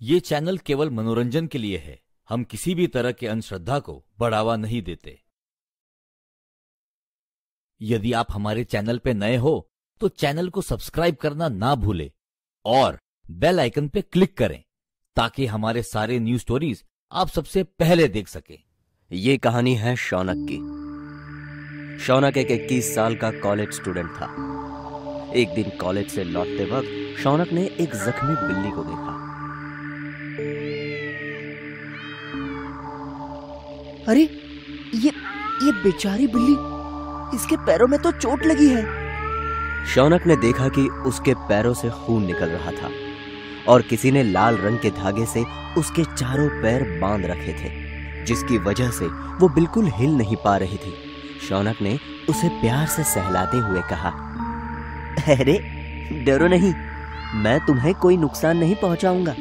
ये चैनल केवल मनोरंजन के लिए है। हम किसी भी तरह के अंधश्रद्धा को बढ़ावा नहीं देते। यदि आप हमारे चैनल पे नए हो तो चैनल को सब्सक्राइब करना ना भूलें और बेल आइकन पे क्लिक करें ताकि हमारे सारे न्यूज स्टोरीज आप सबसे पहले देख सकें। ये कहानी है शौनक की। शौनक एक 21 साल का कॉलेज स्टूडेंट था। एक दिन कॉलेज से लौटते वक्त शौनक ने एक जख्मी बिल्ली को देखा। अरे ये बेचारी बिल्ली, इसके पैरों में तो चोट लगी है। शौनक ने देखा कि उसके पैरों से खून निकल रहा था और किसी ने लाल रंग के धागे से उसके चारों पैर बांध रखे थे, जिसकी वजह से वो बिल्कुल हिल नहीं पा रही थी। शौनक ने उसे प्यार से सहलाते हुए कहा, अरे डरो नहीं, मैं तुम्हें कोई नुकसान नहीं पहुंचाऊंगा।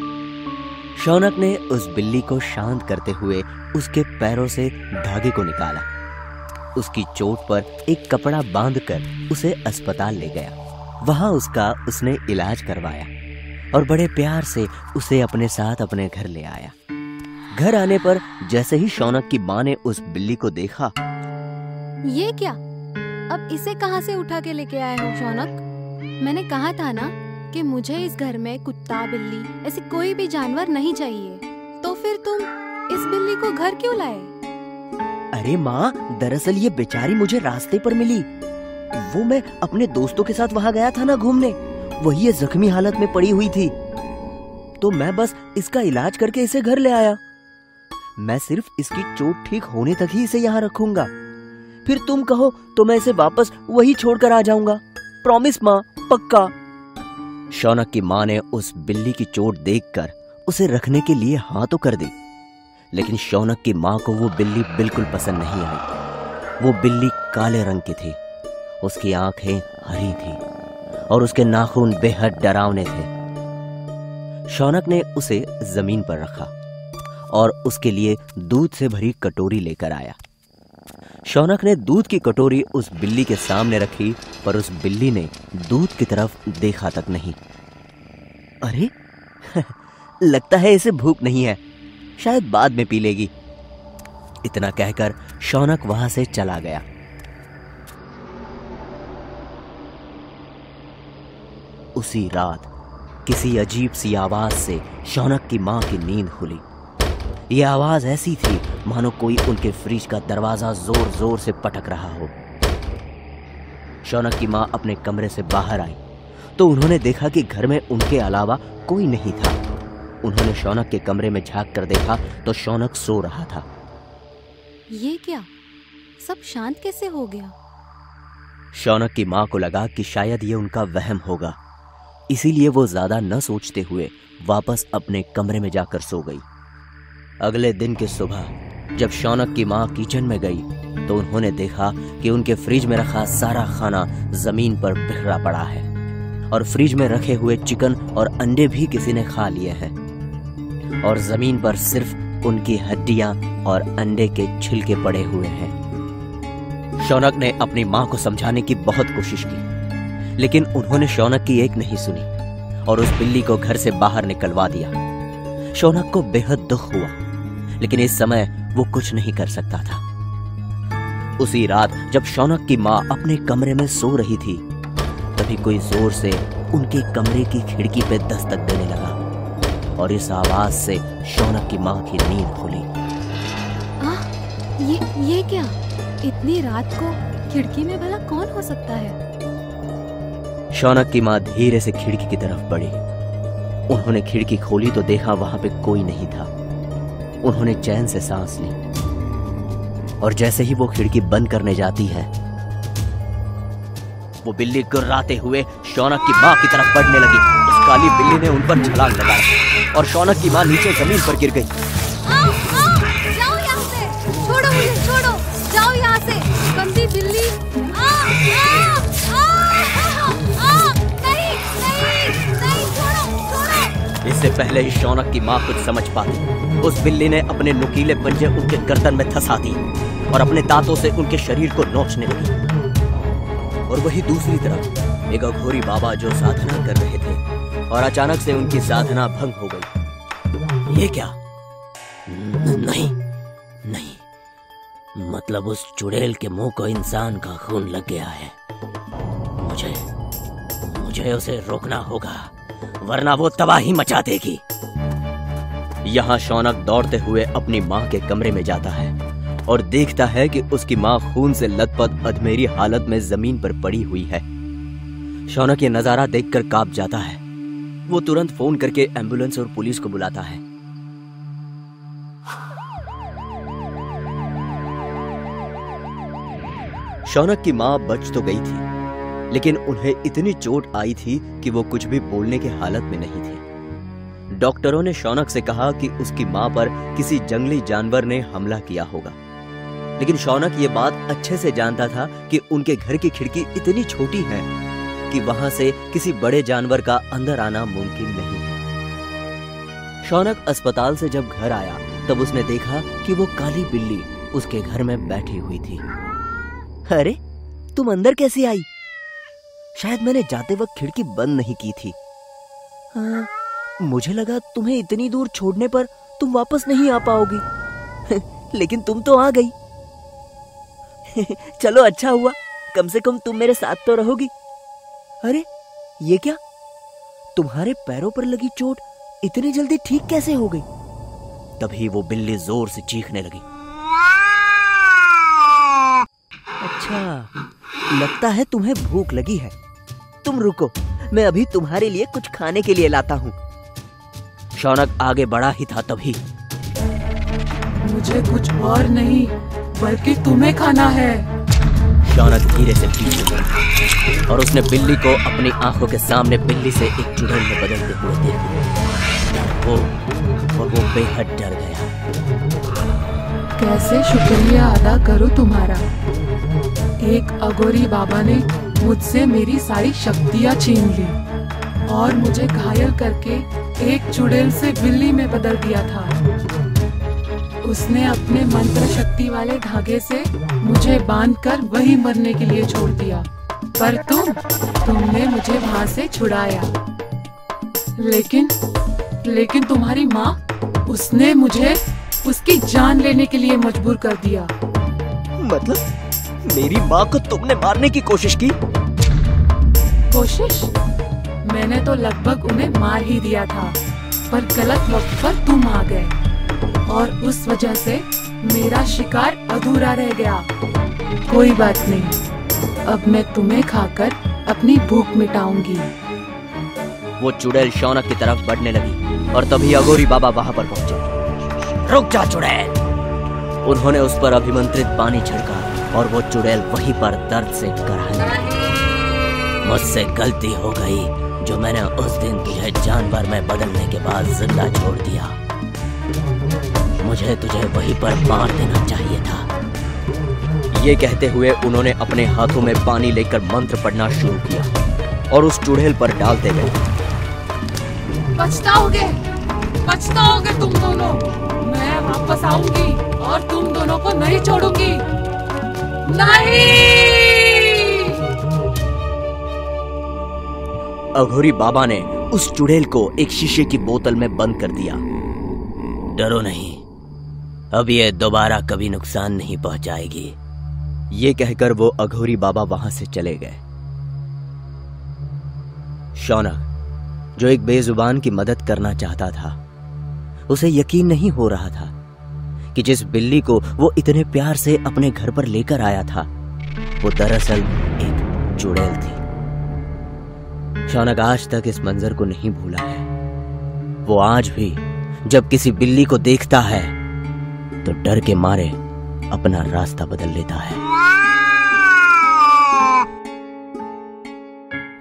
शौनक ने उस बिल्ली को शांत करते हुए उसके पैरों से धागे को निकाला। उसकी चोट पर एक कपड़ा बांधकर उसे अस्पताल ले गया। वहां उसने इलाज करवाया और बड़े प्यार से उसे अपने साथ अपने घर ले आया। घर आने पर जैसे ही शौनक की माँ ने उस बिल्ली को देखा, ये क्या? अब इसे कहाँ से उठा के लेके आए हो शौनक? मैंने कहा था ना कि मुझे इस घर में कुत्ता बिल्ली ऐसी कोई भी जानवर नहीं चाहिए। तो फिर तुम इस बिल्ली को घर क्यों लाए? अरे माँ, दरअसल ये बेचारी मुझे रास्ते पर मिली। वो मैं अपने दोस्तों के साथ वहाँ गया था ना घूमने, वही ये जख्मी हालत में पड़ी हुई थी। तो मैं बस इसका इलाज करके इसे घर ले आया। मैं सिर्फ इसकी चोट ठीक होने तक ही इसे यहाँ रखूंगा। फिर तुम कहो तो मैं इसे वापस वही छोड़कर आ जाऊंगा। प्रॉमिस माँ, पक्का। शौनक की माँ ने उस बिल्ली की चोट देखकर उसे रखने के लिए हाँ तो कर दी, लेकिन शौनक की माँ को वो बिल्ली बिल्कुल पसंद नहीं आई। वो बिल्ली काले रंग की थी, उसकी आंखें हरी थी और उसके नाखून बेहद डरावने थे। शौनक ने उसे जमीन पर रखा और उसके लिए दूध से भरी कटोरी लेकर आया। शौनक ने दूध की कटोरी उस बिल्ली के सामने रखी, पर उस बिल्ली ने दूध की तरफ देखा तक नहीं। अरे लगता है इसे भूख नहीं है, शायद बाद में पी लेगी। इतना कहकर शौनक वहां से चला गया। उसी रात किसी अजीब सी आवाज से शौनक की मां की नींद खुली। यह आवाज ऐसी थी मानो कोई उनके फ्रिज का दरवाजा जोर जोर से पटक रहा हो। शौनक की मां अपने कमरे से बाहर आई तो उन्होंने देखा कि घर में उनके अलावा कोई नहीं था। उन्होंने शौनक के कमरे में झांक कर देखा तो शौनक सो रहा था। ये क्या? सब शांत कैसे हो गया? शौनक की मां को लगा कि शायद ये उनका वहम होगा, इसीलिए वो ज्यादा न सोचते हुए वापस अपने कमरे में जाकर सो गई। अगले दिन की सुबह जब शौनक की मां किचन में गई तो उन्होंने देखा कि उनके फ्रिज में रखा सारा खाना जमीन पर बिखरा पड़ा है और फ्रिज में रखे हुए चिकन और अंडे भी किसी ने खा लिए हैं और जमीन पर सिर्फ उनकी हड्डियां और अंडे के छिलके पड़े हुए हैं। शौनक ने अपनी मां को समझाने की बहुत कोशिश की, लेकिन उन्होंने शौनक की एक नहीं सुनी और उस बिल्ली को घर से बाहर निकलवा दिया। शौनक को बेहद दुख हुआ, लेकिन इस समय वो कुछ नहीं कर सकता था। उसी रात जब शौनक की मां अपने कमरे में सो रही थी, तभी कोई जोर से उनके कमरे की खिड़की पे दस्तक देने लगा और इस आवाज से शौनक की मां की नींद खुली। ये क्या? इतनी रात को खिड़की में भला कौन हो सकता है? शौनक की मां धीरे से खिड़की की तरफ बढ़ी। उन्होंने खिड़की खोली तो देखा वहां पे कोई नहीं था। उन्होंने चैन से सांस ली और जैसे ही वो खिड़की बंद करने जाती है, वो बिल्ली गुर्राते हुए शौनक की मां की तरफ बढ़ने लगी। उस काली बिल्ली ने उन पर छलांग लगाई और शौनक की मां नीचे जमीन पर गिर गई। जाओ यहाँ से, छोड़ो मुझे, छोड़ो, जाओ यहाँ से, गंदी बिल्ली। नहीं, छोड़ो। इससे पहले ही शौनक की मां कुछ समझ पाती, उस बिल्ली ने अपने नुकीले पंजे उनके गर्दन में धंसा दिए और अपने दांतों से उनके शरीर को नोचने लगी। और वही दूसरी तरफ एक अघोरी बाबा जो साधना कर रहे थे और अचानक से उनकी साधना भंग हो गई। ये क्या? नहीं नहीं, मतलब उस चुड़ैल के मुंह को इंसान का खून लग गया है। मुझे उसे रोकना होगा, वरना वो तबाही मचा देगी। यहाँ शौनक दौड़ते हुए अपनी माँ के कमरे में जाता है और देखता है कि उसकी माँ खून से लथपथ अधमेरी हालत में जमीन पर पड़ी हुई है। शौनक ये नजारा देखकर कांप जाता है। वो तुरंत फोन करके एम्बुलेंस और पुलिस को बुलाता है। शौनक की माँ बच तो गई थी, लेकिन उन्हें इतनी चोट आई थी कि वो कुछ भी बोलने की हालत में नहीं थे। डॉक्टरों ने शौनक से कहा कि उसकी माँ पर किसी जंगली जानवर ने हमला किया होगा, लेकिन शौनक ये बात अच्छे से जानता था कि उनके घर की खिड़की इतनी छोटी है कि वहां से किसी बड़े जानवर का अंदर आना मुमकिन नहीं है। शौनक अस्पताल से जब घर आया तब उसने देखा कि वो काली बिल्ली उसके घर में बैठी हुई थी। अरे, तुम अंदर कैसे आई? शायद मैंने जाते वक्त खिड़की बंद नहीं की थी। मुझे लगा तुम्हें इतनी दूर छोड़ने पर तुम वापस नहीं आ पाओगी। लेकिन तुम तो आ गई। चलो अच्छा हुआ, कम से कम तुम मेरे साथ तो रहोगी। अरे, ये क्या? तुम्हारे पैरों पर लगी चोट इतनी जल्दी ठीक कैसे हो गई? तभी वो बिल्ली जोर से चीखने लगी। अच्छा, लगता है तुम्हें भूख लगी है। तुम रुको, मैं अभी तुम्हारे लिए कुछ खाने के लिए लाता हूँ। शौनक आगे बढ़ा ही था तभी मुझे कुछ और नहीं बल्कि तुम्हें खाना है। शौनक धीरे से पीछे मुड़ा और उसने बिल्ली को अपनी आंखों के सामने बिल्ली से एक चुड़ैल में बदलते हुए देखा। वो बेहद डर गया। कैसे शुक्रिया अदा करूं तुम्हारा। एक अघोरी बाबा ने मुझसे मेरी सारी शक्तियां छीन ली और मुझे घायल करके एक चुड़ैल से बिल्ली में बदल दिया था। उसने अपने मंत्र शक्ति वाले धागे से मुझे बांधकर वहीं मरने के लिए छोड़ दिया, पर तुमने मुझे वहां से छुड़ाया। लेकिन तुम्हारी माँ, उसने मुझे उसकी जान लेने के लिए मजबूर कर दिया। मतलब मेरी माँ को तुमने मारने की कोशिश की? कोशिश? मैंने तो लगभग उन्हें मार ही दिया था, पर गलत वक्त पर तुम आ गए और उस वजह से मेरा शिकार अधूरा रह गया। कोई बात नहीं, अब मैं तुम्हें खाकर अपनी भूख मिटाऊंगी। वो चुड़ैल शौनक की तरफ बढ़ने लगी और तभी अघोरी बाबा वहां पर पहुंचे। रुक जा चुड़ैल! उन्होंने उस पर अभिमंत्रित पानी छिड़का और वो चुड़ैल वहीं पर दर्द से कराहने लगी। मुझसे गलती हो गई जो मैंने उस दिन तुझे जानवर में बदलने के बाद जिंदा छोड़ दिया। मुझे तुझे वहीं पर मार देना चाहिए था। ये कहते हुए उन्होंने अपने हाथों में पानी लेकर मंत्र पढ़ना शुरू किया और उस चुड़ैल पर डालते गए। पछताओगे तुम दोनों। मैं वापस आऊंगी और तुम दोनों को नहीं छोड़ूंगी। नहीं! अघोरी बाबा ने उस चुड़ैल को एक शीशे की बोतल में बंद कर दिया। डरो नहीं, अब ये दोबारा कभी नुकसान नहीं पहुंचाएगी। ये कहकर वो अघोरी बाबा वहां से चले गए। शौनक, जो एक बेजुबान की मदद करना चाहता था, उसे यकीन नहीं हो रहा था कि जिस बिल्ली को वो इतने प्यार से अपने घर पर लेकर आया था, वो दरअसल एक चुड़ैल थी। शौनक आज तक इस मंजर को नहीं भूला है। वो आज भी जब किसी बिल्ली को देखता है तो डर के मारे अपना रास्ता बदल लेता है।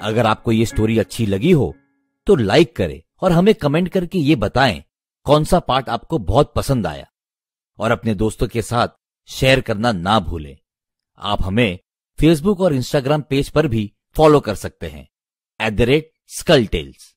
अगर आपको ये स्टोरी अच्छी लगी हो तो लाइक करें और हमें कमेंट करके ये बताएं कौन सा पार्ट आपको बहुत पसंद आया, और अपने दोस्तों के साथ शेयर करना ना भूलें। आप हमें फेसबुक और इंस्टाग्राम पेज पर भी फॉलो कर सकते हैं @SkullTales।